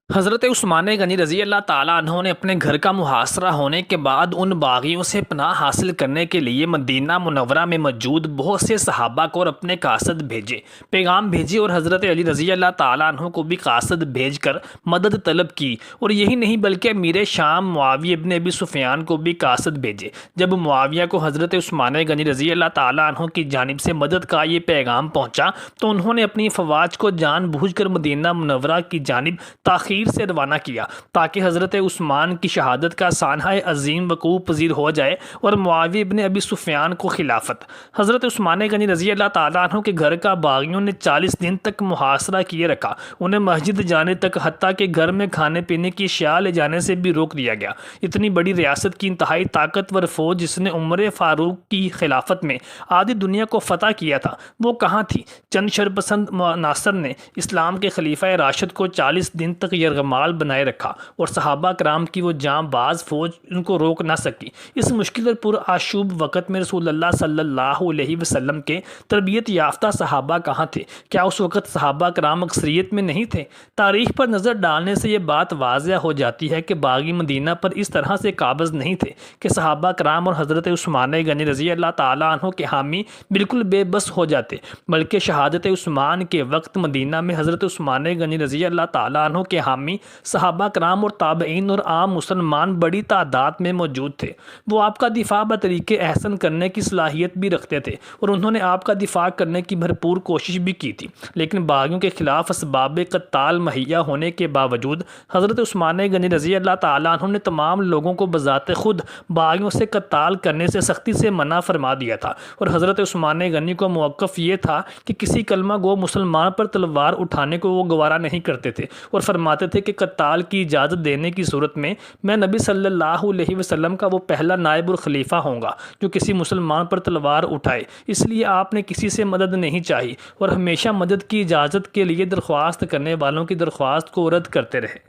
حضرت عثمان غنی رضی اللہ تعالیٰ عنہ نے اپنے گھر کا محاصرہ ہونے کے بعد ان باغیوں سے پناہ حاصل کرنے کے لیے مدینہ منورہ میں موجود بہت سے صحابہ کو اور اپنے قاصد بھیجے، پیغام بھیجے اور حضرت علی رضی اللہ تعالیٰ عنہ کو بھی قاصد بھیج کر مدد طلب کی۔ اور یہی نہیں بلکہ امیر شام معاویہ ابن ابی سفیان کو بھی قاصد بھیجے۔ جب معاویہ کو حضرت عثمان غنی رضی اللہ تعالیٰ عنہ کی جانب سے مدد کا یہ پیغام پہنچا تو انہوں نے اپنی افواج کو جان بوجھ کر مدینہ منورہ کی جانب تاخیر سے روانہ کیا تاکہ حضرت عثمان کی شہادت کا سانحہ عظیم وقوع پذیر ہو جائے اور معاویہ ابن ابی سفیان کو خلافت۔ حضرت عثمان غنی رضی اللہ تعالیٰ عنہ کے گھر کا باغیوں نے 40 دن تک محاصرہ کیے رکھا، انہیں مسجد جانے تک حتیٰ کہ گھر میں کھانے پینے کی اشیاء لے جانے سے بھی روک دیا گیا۔ اتنی بڑی ریاست کی انتہائی طاقتور فوج جس نے عمر فاروق کی خلافت میں آدھی دنیا کو فتح کیا تھا، وہ کہاں تھی؟ چند شرپسند عناصر نے اسلام کے خلیفہ راشد کو 40 دن تک یرغمال بنائے رکھا اور صحابہ کرام کی وہ جاں باز فوج ان کو روک نہ سکی۔ اس مشکل اور پرآشوب وقت میں رسول اللہ صلی اللہ علیہ وسلم کے تربیت یافتہ صحابہ کہاں تھے؟ کیا اس وقت صحابہ کرام اکثریت میں نہیں تھے؟ تاریخ پر نظر ڈالنے سے یہ بات واضح ہو جاتی ہے کہ باغی مدینہ پر اس طرح سے قابض نہیں تھے کہ صحابہ کرام اور حضرت عثمان غنی رضی اللہ تعالیٰ عنہ کے حامی بالکل بے بس ہو جاتے، بلکہ شہادت عثمان کے وقت مدینہ میں حضرت عثمان غنی رضی اللہ تعالیٰ عنہ کے حامی صحابہ کرام اور تابعین اور عام مسلمان بڑی تعداد میں موجود تھے۔ وہ آپ کا دفاع بطریق احسن کرنے کی صلاحیت بھی رکھتے تھے اور انہوں نے آپ کا دفاع کرنے کی بھرپور کوشش بھی کی تھی، لیکن باغیوں کے خلاف اسباب قتال مہیا ہونے کے باوجود حضرت عثمان غنی رضی اللہ تعالیٰ عنہ نے تمام لوگوں کو بذات خود باغیوں سے قتال کرنے سے سختی سے منع فرما دیا تھا، اور حضرت عثمان غنی کو موقف یہ تھا کہ کسی کلمہ گو مسلمان پر تلوار اٹھانے کو وہ گوارا نہیں کرتے تھے اور فرماتے تھے کہ قتال کی اجازت دینے کی صورت میں میں نبی صلی اللہ علیہ وسلم کا وہ پہلا نائب الخلیفہ ہوں گا جو کسی مسلمان پر تلوار اٹھائے۔ اس لیے آپ نے کسی سے مدد نہیں چاہی اور ہمیشہ مدد کی اجازت کے لیے درخواست کرنے والوں کی درخواست کو رد کرتے رہے۔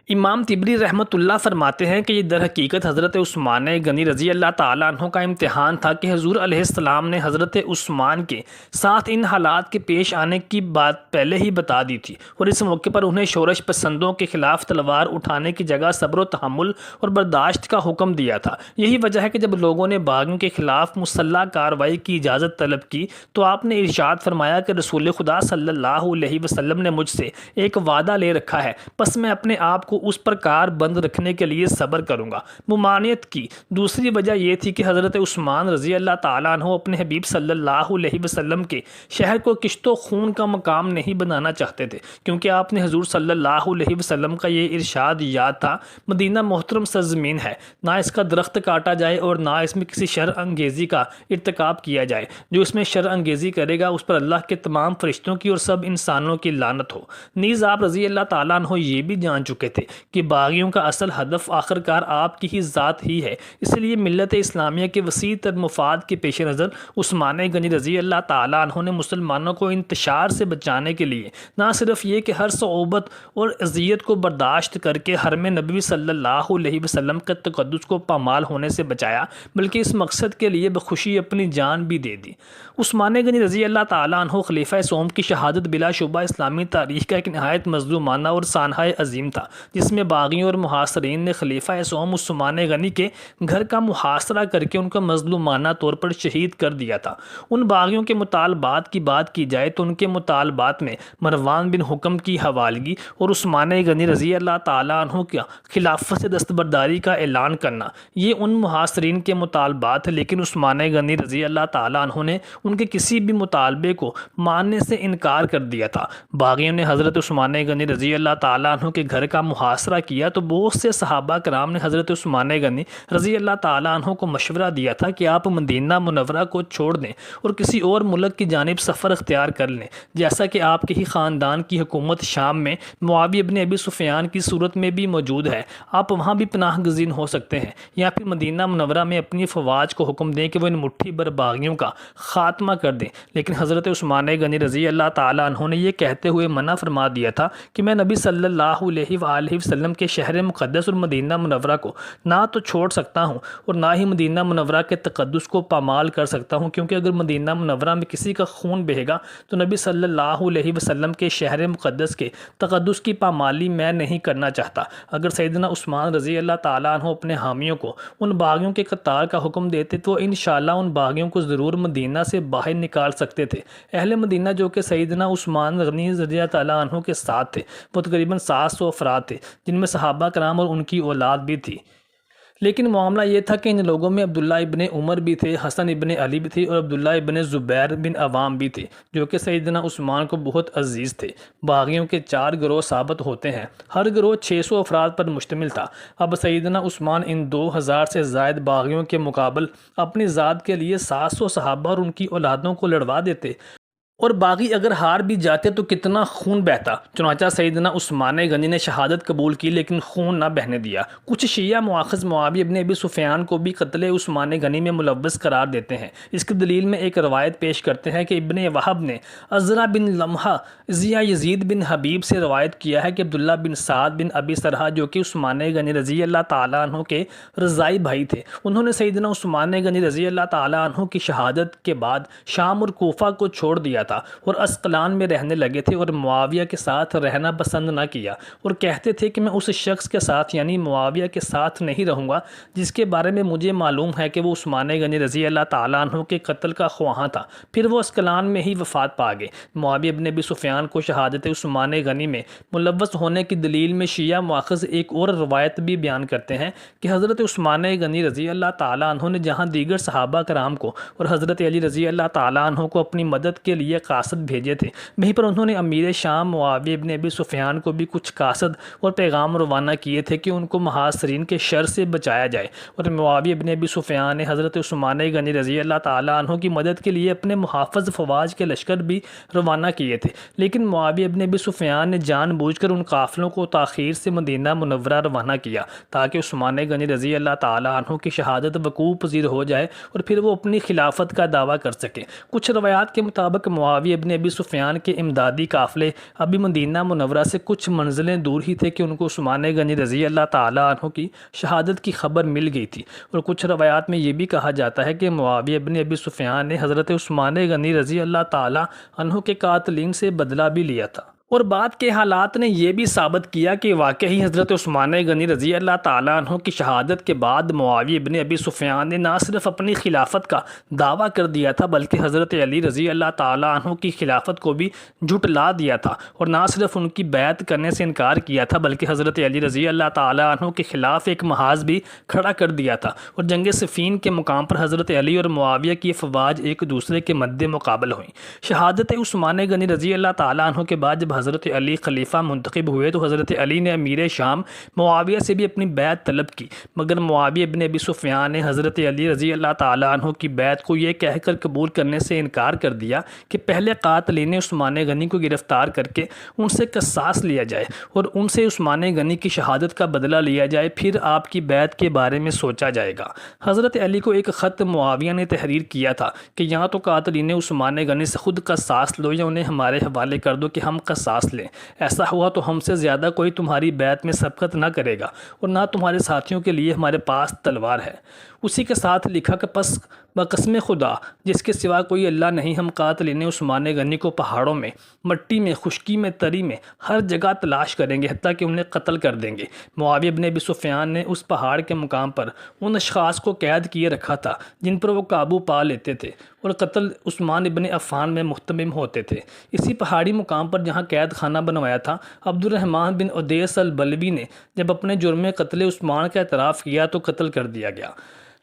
امام طبری رحمۃ اللہ فرماتے ہیں کہ یہ در حقیقت حضرت عثمان غنی رضی اللہ تعالیٰ عنہ کا امتحان تھا کہ حضور علیہ السلام نے حضرت عثمان کے ساتھ ان حالات کے پیش آنے کی بات پہلے ہی بتا دی تھی، اور اس موقع پر انہیں شورش پسندوں کے خلاف تلوار اٹھانے کی جگہ صبر و تحمل اور برداشت کا حکم دیا تھا۔ یہی وجہ ہے کہ جب لوگوں نے باغیوں کے خلاف مسلح کارروائی کی اجازت طلب کی تو آپ نے ارشاد فرمایا کہ رسول خدا صلی اللہ علیہ وسلم نے مجھ سے ایک وعدہ لے رکھا ہے، بس میں اپنے آپ کو اس پر کار بند رکھنے کے لیے صبر کروں گا۔ ممانعت کی دوسری وجہ یہ تھی کہ حضرت عثمان رضی اللہ تعالیٰ عنہ اپنے حبیب صلی اللہ علیہ وسلم کے شہر کو کشت و خون کا مقام نہیں بنانا چاہتے تھے، کیونکہ آپ نے حضور صلی اللہ علیہ وسلم کا یہ ارشاد یاد تھا، مدینہ محترم سرزمین ہے، نہ اس کا درخت کاٹا جائے اور نہ اس میں کسی شر انگیزی کا ارتکاب کیا جائے، جو اس میں شر انگیزی کرے گا اس پر اللہ کے تمام فرشتوں کی اور سب انسانوں کی لعنت ہو۔ نیز آپ رضی اللہ تعالیٰ عنہ یہ بھی جان چکے تھے کہ باغیوں کا اصل ہدف آخرکار آپ کی ہی ذات ہی ہے، اس لیے ملت اسلامیہ کے وسیع تر مفاد کے پیش نظر عثمان غنی رضی اللہ تعالیٰ عنہ نے مسلمانوں کو انتشار سے بچانے کے لیے نہ صرف یہ کہ ہر صعوبت اور اذیت کو برداشت کر کے حرم نبوی صلی اللہ علیہ وسلم کے تقدس کو پامال ہونے سے بچایا، بلکہ اس مقصد کے لیے بخوشی اپنی جان بھی دے دی۔ عثمان غنی رضی اللہ تعالیٰ عنہ خلیفہ سوم کی شہادت بلا شبہ اسلامی تاریخ کا ایک نہایت مظلومانہ اور سانحہ عظیم تھا، جس میں باغیوں اور محاصرین نے خلیفہ سوم عثمان غنی کے گھر کا محاصرہ کر کے ان کو مظلومانہ طور پر شہید کر دیا تھا۔ ان باغیوں کے مطالبات کی بات کی جائے تو ان کے مطالبات میں مروان بن حکم کی حوالگی اور عثمان غنی رضی اللہ تعالیٰ عنہ کا خلافت سے دستبرداری کا اعلان کرنا، یہ ان محاصرین کے مطالبات ہیں، لیکن عثمان غنی رضی اللہ تعالیٰ عنہ نے ان کے کسی بھی مطالبے کو ماننے سے انکار کر دیا تھا۔ باغیوں نے حضرت عثمان غنی رضی اللہ تعالیٰ عنہ کے گھر کا محاصرہ کیا تو بہت سے صحابہ کرام نے حضرت عثمان غنی رضی اللہ تعالیٰ عنہ کو مشورہ دیا تھا کہ آپ مدینہ منورہ کو چھوڑ دیں اور کسی اور ملک کی جانب سفر اختیار کر لیں، جیسا کہ آپ کے ہی خاندان کی حکومت شام میں معاویہ ابن ابی سفیان کی صورت میں بھی موجود ہے، آپ وہاں بھی پناہ گزین ہو سکتے ہیں، یا پھر مدینہ منورہ میں اپنی افواج کو حکم دیں کہ وہ ان مٹھی بھر باغیوں کا خاتمہ کر دیں۔ لیکن حضرت عثمان غنی رضی اللہ تعالیٰ عنہ نے یہ کہتے ہوئے منع فرما دیا تھا کہ میں نبی صلی اللہ علیہ وآلہ وسلم کے شہر مقدس اور مدینہ منورہ کو نہ تو چھوڑ سکتا ہوں اور نہ ہی مدینہ منورہ کے تقدس کو پامال کر سکتا ہوں، کیونکہ اگر مدینہ منورہ میں کسی کا خون بہے گا تو نبی صلی اللہ علیہ وسلم کے شہر مقدس کے تقدس کی پامالی میں نہیں کرنا چاہتا۔ اگر سیدنا عثمان رضی اللہ تعالیٰ عنہ اپنے حامیوں کو ان باغیوں کے قطار کا حکم دیتے تو انشاءاللہ ان باغیوں کو ضرور مدینہ سے باہر نکال سکتے تھے۔ اہل مدینہ جو کہ سیدنا عثمان غنی رضی اللہ تعالیٰ عنہ کے ساتھ تھے، وہ تقریباً 700 افراد تھے، جن میں صحابہ کرام اور ان کی اولاد بھی تھی۔ لیکن معاملہ یہ تھا کہ ان لوگوں میں عبداللہ ابن عمر بھی تھے، حسن ابن علی بھی تھے اور عبداللہ ابن زبیر بن عوام بھی تھے، جو کہ سیدنا عثمان کو بہت عزیز تھے۔ باغیوں کے 4 گروہ ثابت ہوتے ہیں، ہر گروہ 600 افراد پر مشتمل تھا۔ اب سیدنا عثمان ان 2000 سے زائد باغیوں کے مقابل اپنی ذات کے لیے 700 صحابہ اور ان کی اولادوں کو لڑوا دیتے، اور باغی اگر ہار بھی جاتے تو کتنا خون بہتا۔ چنانچہ سیدنا عثمان غنی نے شہادت قبول کی لیکن خون نہ بہنے دیا۔ کچھ شیعہ مؤاخذ معاویہ ابن ابی سفیان کو بھی قتل عثمان غنی میں ملوث قرار دیتے ہیں۔ اس کی دلیل میں ایک روایت پیش کرتے ہیں کہ ابن وہب نے عزرہ بن لمحہ ضیاء یزید بن حبیب سے روایت کیا ہے کہ عبداللہ بن سعد بن ابی سرحہ جو کہ عثمان غنی رضی اللہ تعالیٰ عنہ کے رضائی بھائی تھے، انہوں نے سیدنا عثمان غنی رضی اللہ تعالیٰ عنہ کی شہادت کے بعد شام اور کوفہ کو چھوڑ دیا تھا اور اسقلان میں رہنے لگے تھے اور معاویہ کے ساتھ رہنا پسند نہ کیا، اور کہتے تھے کہ میں اس شخص کے ساتھ یعنی معاویہ کے ساتھ نہیں رہوں گا جس کے بارے میں مجھے معلوم ہے کہ وہ عثمان غنی رضی اللہ تعالیٰ عنہ کے قتل کا خواہاں تھا۔ پھر وہ اسقلان میں ہی وفات پا گئے۔ معاویہ ابن ابی سفیان کو شہادت عثمان غنی میں ملوث ہونے کی دلیل میں شیعہ مؤاخذ ایک اور روایت بھی بیان کرتے ہیں کہ حضرت عثمان غنی رضی اللہ تعالیٰ عنہ نے جہاں دیگر صحابہ کرام کو اور حضرت علی رضی اللہ تعالیٰ عنہ کو اپنی مدد کے لیے قاصد بھیجے تھے، وہیں پر انہوں نے امیر شام معاویہ ابن ابی سفیان کو بھی کچھ قاصد اور پیغام روانہ کیے تھے کہ ان کو محاصرین کے شر سے بچایا جائے، اور معاویہ ابن ابی سفیان نے حضرت عثمان غنی رضی اللہ تعالیٰ عنہ کی مدد کے لیے اپنے محافظ فواج کے لشکر بھی روانہ کیے تھے، لیکن معاویہ ابن ابی سفیان نے جان بوجھ کر ان قافلوں کو تاخیر سے مدینہ منورہ روانہ کیا تاکہ عثمان غنی رضی اللہ تعالیٰ عنہ کی شہادت وقوع پذیر ہو جائے اور پھر وہ اپنی خلافت کا دعویٰ کر سکے۔ کچھ روایات کے مطابق معاویہ ابن ابی سفیان کے امدادی قافلے ابھی مدینہ منورہ سے کچھ منزلیں دور ہی تھے کہ ان کو عثمان غنی رضی اللہ تعالیٰ عنہ کی شہادت کی خبر مل گئی تھی، اور کچھ روایات میں یہ بھی کہا جاتا ہے کہ معاویہ ابن ابی سفیان نے حضرت عثمان غنی رضی اللہ تعالیٰ عنہ کے قاتلین سے بدلہ بھی لیا تھا، اور بعد کے حالات نے یہ بھی ثابت کیا کہ واقعی حضرت عثمان غنی رضی اللہ تعالیٰ عنہ کی شہادت کے بعد معاویہ ابن ابی سفیان نے نہ صرف اپنی خلافت کا دعویٰ کر دیا تھا بلکہ حضرت علی رضی اللہ تعالیٰ عنہ کی خلافت کو بھی جھٹلا دیا تھا، اور نہ صرف ان کی بیعت کرنے سے انکار کیا تھا بلکہ حضرت علی رضی اللہ تعالیٰ عنہ کے خلاف ایک محاذ بھی کھڑا کر دیا تھا، اور جنگ صفین کے مقام پر حضرت علی اور معاویہ کی افواج ایک دوسرے کے مد مقابل ہوئیں۔ شہادت عثمان غنی رضی اللہ تعالیٰ عنہ کے بعد جب حضرت علی خلیفہ منتخب ہوئے تو حضرت علی نے امیر شام معاویہ سے بھی اپنی بیعت طلب کی، مگر معاویہ ابن ابی سفیان نے حضرت علی رضی اللہ تعالیٰ عنہ کی بیعت کو یہ کہہ کر قبول کرنے سے انکار کر دیا کہ پہلے قاتلین عثمان غنی کو گرفتار کر کے ان سے قصاص لیا جائے اور ان سے عثمان غنی کی شہادت کا بدلہ لیا جائے، پھر آپ کی بیعت کے بارے میں سوچا جائے گا۔ حضرت علی کو ایک خط معاویہ نے تحریر کیا تھا کہ یا تو قاتلین عثمان غنی سے خود قصاص لو یا انہیں ہمارے حوالے کر دو کہ ہم قصاص لیں، ایسا ہوا تو ہم سے زیادہ کوئی تمہاری بیعت میں سبقت نہ کرے گا اور نہ تمہارے ساتھیوں کے لیے ہمارے پاس تلوار ہے۔ اسی کے ساتھ لکھا کہ پس بقسم خدا جس کے سوا کوئی اللہ نہیں، ہم قاتلین عثمان غنی کو پہاڑوں میں، مٹی میں، خشکی میں، تری میں، ہر جگہ تلاش کریں گے حتیٰ کہ انہیں قتل کر دیں گے۔ معاویہ ابن ابی سفیان نے اس پہاڑ کے مقام پر ان اشخاص کو قید کیے رکھا تھا جن پر وہ قابو پا لیتے تھے اور قتل عثمان ابن عفان میں مہتمم ہوتے تھے۔ اسی پہاڑی مقام پر جہاں قید خانہ بنوایا تھا، عبد الرحمن بن عدیس البلبی نے جب اپنے جرم قتل عثمان کا اعتراف کیا تو قتل کر دیا گیا۔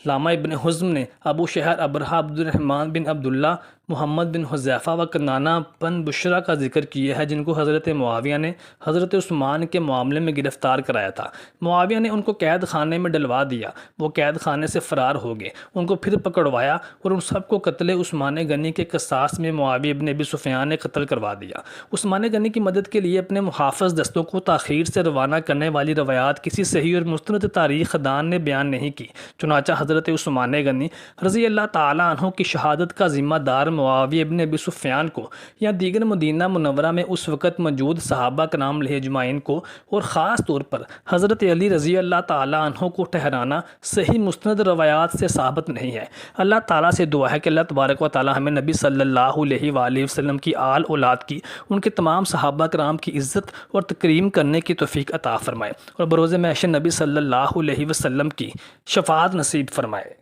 علامہ ابن حزم نے ابو شہر ابرہہ عبد الرحمن بن عبداللہ محمد بن حذیفہ و کنانہ بن بشرا کا ذکر کیا ہے جن کو حضرت معاویہ نے حضرت عثمان کے معاملے میں گرفتار کرایا تھا۔ معاویہ نے ان کو قید خانے میں ڈلوا دیا، وہ قید خانے سے فرار ہو گئے، ان کو پھر پکڑوایا اور ان سب کو قتل عثمان غنی کے قصاص میں معاویہ ابن ابی سفیان نے قتل کروا دیا۔ عثمان غنی کی مدد کے لیے اپنے محافظ دستوں کو تاخیر سے روانہ کرنے والی روایات کسی صحیح اور مستند تاریخ دان نے بیان نہیں کی، چنانچہ حضرت عثمان غنی رضی اللہ تعالیٰ عنہ کی شہادت کا ذمہ دار معاویہ ابن ابی سفیان کو یا دیگر مدینہ منورہ میں اس وقت موجود صحابہ کرام علیہ اجمعین کو اور خاص طور پر حضرت علی رضی اللہ تعالیٰ عنہ کو ٹھہرانا صحیح مستند روایات سے ثابت نہیں ہے۔ اللہ تعالیٰ سے دعا ہے کہ اللہ تبارک و تعالیٰ ہمیں نبی صلی اللہ علیہ وآلہ وسلم کی آل اولاد کی، ان کے تمام صحابہ کرام کی عزت اور تکریم کرنے کی توفیق عطا فرمائے اور بروز محشر نبی صلی اللہ علیہ وسلم کی شفاعت نصیب فرمائے۔